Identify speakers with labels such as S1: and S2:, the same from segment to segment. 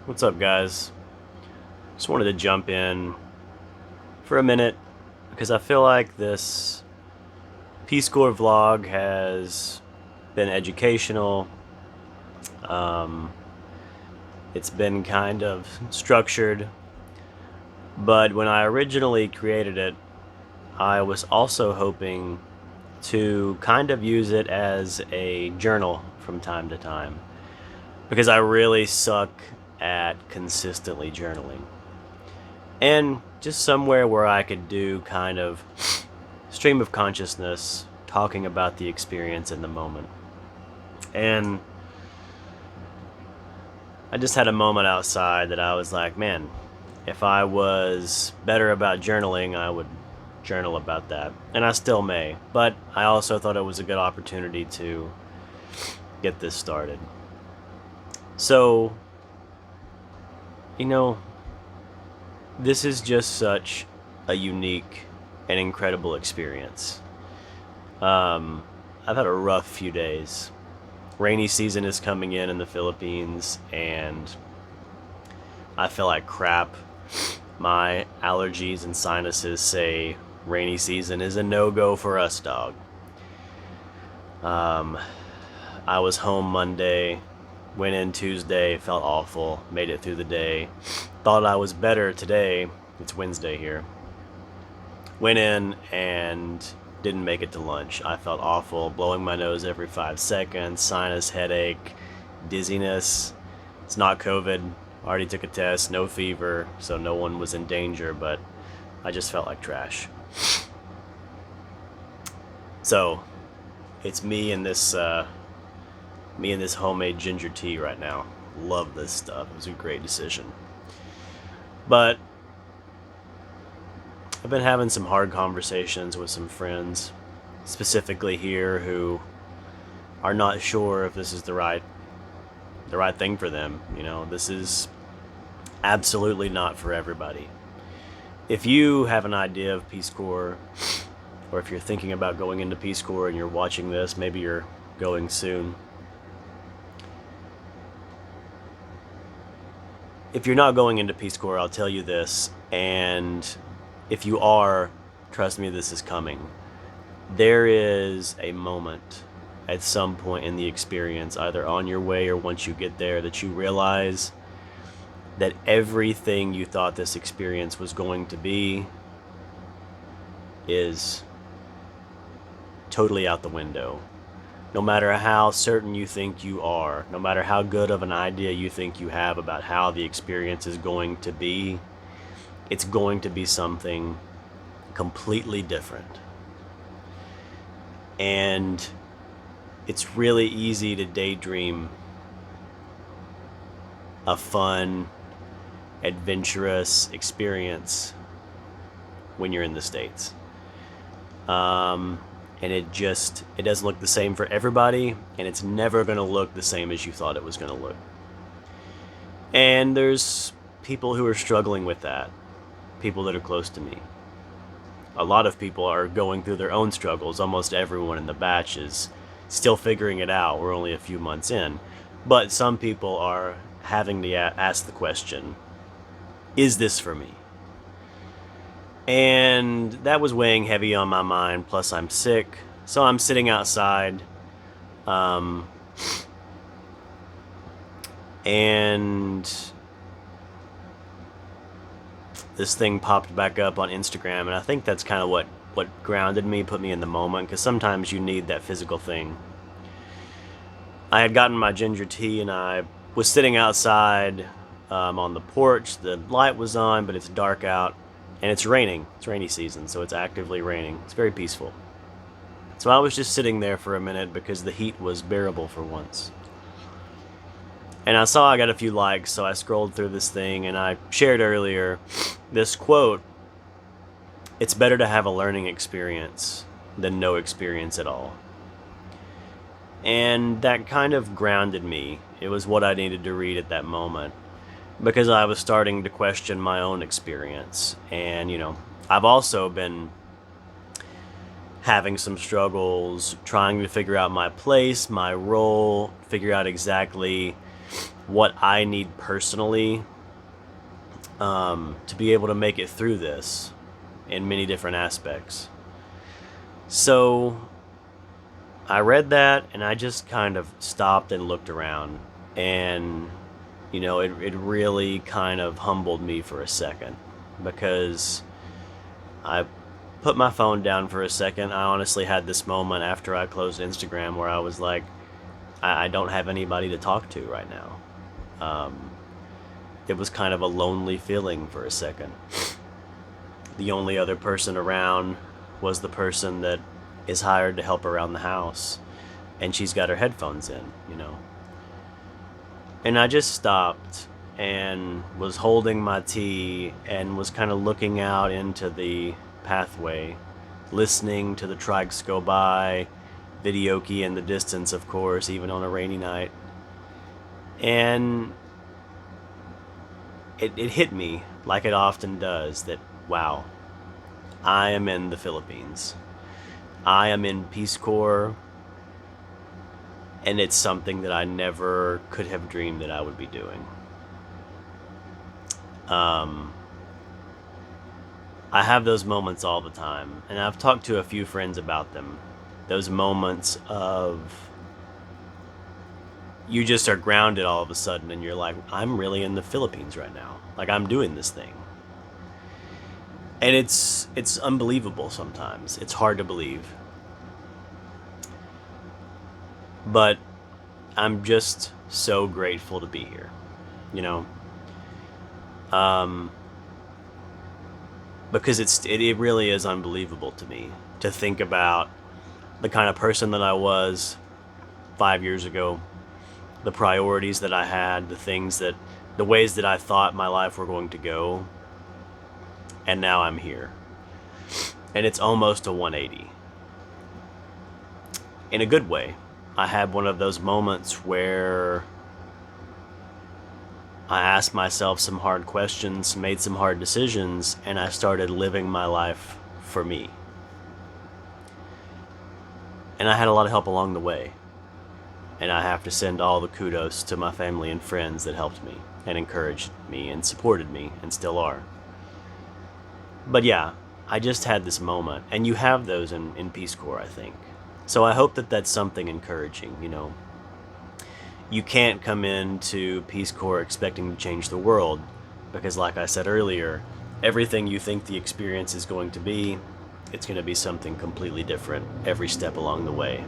S1: What's up, guys? Just wanted to jump in for a minute because I feel like this Peace Corps vlog has been educational. Um, it's been kind of structured, but when I originally created it, I was also hoping to kind of use it as a journal from time to time because I really suck at consistently journaling. And just somewhere where I could do kind of stream of consciousness, talking about the experience in the moment. And I just had a moment outside that I was like, man, if I was better about journaling, I would journal about that. And I still may. But I also thought it was a good opportunity to get this started. So, this is just such a unique and incredible experience. I've had a rough few days. Rainy season is coming in the Philippines, and I feel like crap. My allergies and sinuses say rainy season is a no-go for us, dog. I was home Monday, went in Tuesday, felt awful, made it through the day. Thought I was better today. It's Wednesday here. Went in and didn't make it to lunch. I felt awful, blowing my nose every 5 seconds, sinus headache, dizziness. It's not COVID. Already took a test, no fever, so no one was in danger, but I just felt like trash. So, it's me and this homemade ginger tea right now. Love this stuff. It was a great decision. But I've been having some hard conversations with some friends, specifically here, who are not sure if this is the right thing for them. This is absolutely not for everybody. If you have an idea of Peace Corps, or if you're thinking about going into Peace Corps and you're watching this, maybe you're going soon. If you're not going into Peace Corps, I'll tell you this, and if you are, trust me, this is coming. There is a moment at some point in the experience, either on your way or once you get there, that you realize that everything you thought this experience was going to be is totally out the window. No matter how certain you think you are, no matter how good of an idea you think you have about how the experience is going to be, it's going to be something completely different. And it's really easy to daydream a fun, adventurous experience when you're in the States. And it doesn't look the same for everybody, and it's never going to look the same as you thought it was going to look. And there's people who are struggling with that, people that are close to me. A lot of people are going through their own struggles. Almost everyone in the batch is still figuring it out. We're only a few months in. But some people are having to ask the question, is this for me? And that was weighing heavy on my mind, plus I'm sick. So I'm sitting outside. And this thing popped back up on Instagram, and I think that's kind of what grounded me, put me in the moment, because sometimes you need that physical thing. I had gotten my ginger tea, and I was sitting outside on the porch. The light was on, but it's dark out. And it's raining. It's rainy season, so it's actively raining. It's very peaceful. So I was just sitting there for a minute because the heat was bearable for once. And I saw I got a few likes, so I scrolled through this thing, and I shared earlier this quote: "It's better to have a learning experience than no experience at all." And that kind of grounded me. It was what I needed to read at that moment, because I was starting to question my own experience. And, I've also been having some struggles trying to figure out my place, my role, figure out exactly what I need personally to be able to make it through this in many different aspects. So I read that and I just kind of stopped and looked around, and it really kind of humbled me for a second, because I put my phone down for a second. I honestly had this moment after I closed Instagram where I was like, I don't have anybody to talk to right now. It was kind of a lonely feeling for a second. The only other person around was the person that is hired to help around the house, and she's got her headphones in. And I just stopped and was holding my tea and was kind of looking out into the pathway, listening to the trikes go by, videoke in the distance, of course, even on a rainy night. And it hit me, like it often does, that, wow, I am in the Philippines. I am in Peace Corps, and it's something that I never could have dreamed that I would be doing. I have those moments all the time, and I've talked to a few friends about them. Those moments of you just are grounded all of a sudden, and you're like, I'm really in the Philippines right now. Like, I'm doing this thing. And it's unbelievable sometimes. It's hard to believe. But I'm just so grateful to be here, because it really is unbelievable to me to think about the kind of person that I was 5 years ago, the priorities that I had, the ways that I thought my life were going to go, and now I'm here. And it's almost a 180. In a good way. I had one of those moments where I asked myself some hard questions, made some hard decisions, and I started living my life for me. And I had a lot of help along the way. And I have to send all the kudos to my family and friends that helped me and encouraged me and supported me and still are. But yeah, I just had this moment, and you have those in Peace Corps, I think. So I hope that that's something encouraging. You can't come into Peace Corps expecting to change the world, because like I said earlier, everything you think the experience is going to be, it's going to be something completely different every step along the way.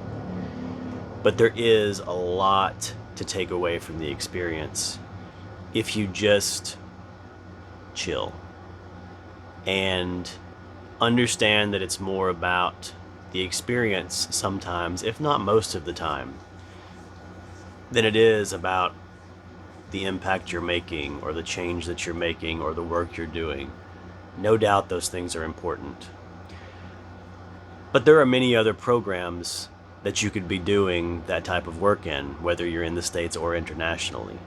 S1: But there is a lot to take away from the experience if you just chill and understand that it's more about the experience sometimes, if not most of the time, than it is about the impact you're making or the change that you're making or the work you're doing. No doubt those things are important. But there are many other programs that you could be doing that type of work in, whether you're in the States or internationally.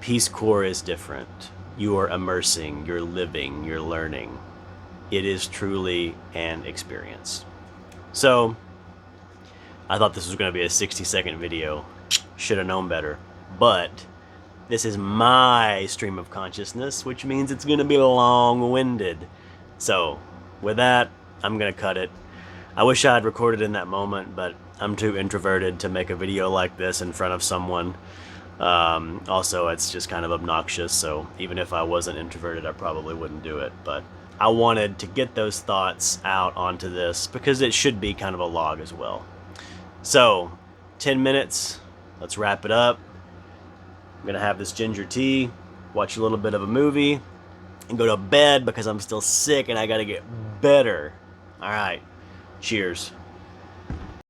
S1: Peace Corps is different. You are immersing, you're living, you're learning. It is truly an experience. So, I thought this was going to be a 60-second video. Should have known better. But this is my stream of consciousness, which means it's going to be long-winded. So, with that, I'm going to cut it. I wish I had recorded in that moment, but I'm too introverted to make a video like this in front of someone. Also, it's just kind of obnoxious, so even if I wasn't introverted, I probably wouldn't do it. But I wanted to get those thoughts out onto this because it should be kind of a log as well. So, 10 minutes, let's wrap it up. I'm going to have this ginger tea, watch a little bit of a movie, and go to bed because I'm still sick and I got to get better. All right, cheers.